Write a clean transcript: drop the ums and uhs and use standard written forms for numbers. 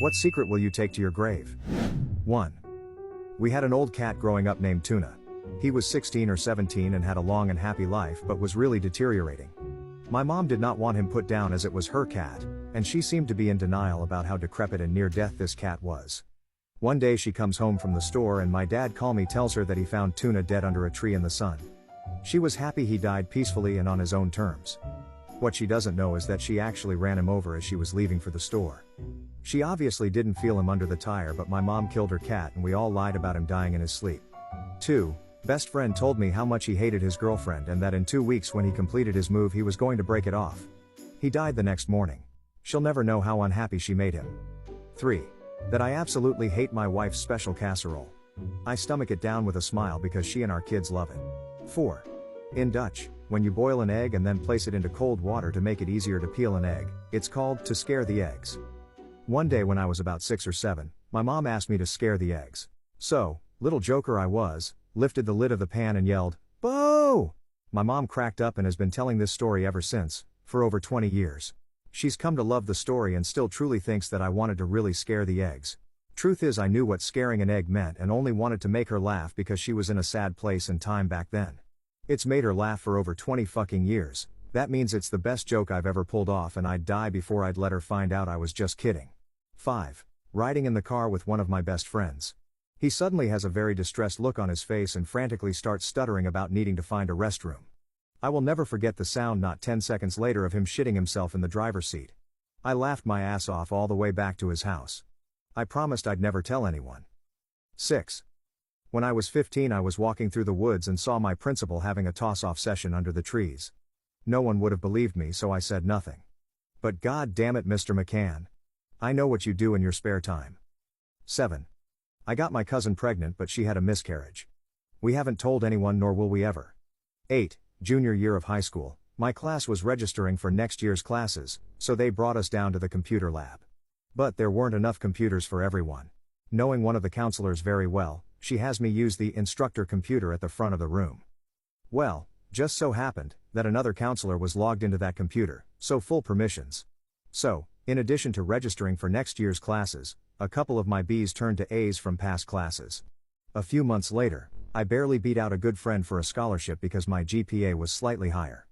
What secret will you take to your grave? 1. We had an old cat growing up named Tuna. He was 16 or 17 and had a long and happy life but was really deteriorating. My mom did not want him put down as it was her cat, and she seemed to be in denial about how decrepit and near death this cat was. One day she comes home from the store and my dad calmly tells her that he found Tuna dead under a tree in the sun. She was happy he died peacefully and on his own terms. What she doesn't know is that she actually ran him over as she was leaving for the store. She obviously didn't feel him under the tire, but my mom killed her cat and we all lied about him dying in his sleep. 2. Best friend told me how much he hated his girlfriend and that in 2 weeks when he completed his move he was going to break it off. He died the next morning. She'll never know how unhappy she made him. 3. That I absolutely hate my wife's special casserole. I stomach it down with a smile because she and our kids love it. 4. In Dutch, when you boil an egg and then place it into cold water to make it easier to peel an egg, it's called to scare the eggs. One day when I was about 6 or 7, my mom asked me to scare the eggs. So, little joker I was, lifted the lid of the pan and yelled, "Boo!" My mom cracked up and has been telling this story ever since, for over 20 years. She's come to love the story and still truly thinks that I wanted to really scare the eggs. Truth is I knew what scaring an egg meant and only wanted to make her laugh because she was in a sad place and time back then. It's made her laugh for over 20 fucking years. That means it's the best joke I've ever pulled off and I'd die before I'd let her find out I was just kidding. 5. Riding in the car with one of my best friends. He suddenly has a very distressed look on his face and frantically starts stuttering about needing to find a restroom. I will never forget the sound not 10 seconds later of him shitting himself in the driver's seat. I laughed my ass off all the way back to his house. I promised I'd never tell anyone. 6. When I was 15 I was walking through the woods and saw my principal having a toss-off session under the trees. No one would have believed me so I said nothing. But god damn it Mr. McCann. I know what you do in your spare time. 7. I got my cousin pregnant but she had a miscarriage. We haven't told anyone nor will we ever. 8. Junior year of high school, my class was registering for next year's classes, so they brought us down to the computer lab. But there weren't enough computers for everyone. Knowing one of the counselors very well, she has me use the instructor computer at the front of the room. Well, just so happened that another counselor was logged into that computer, so full permissions. So, in addition to registering for next year's classes, a couple of my B's turned to A's from past classes. A few months later, I barely beat out a good friend for a scholarship because my GPA was slightly higher.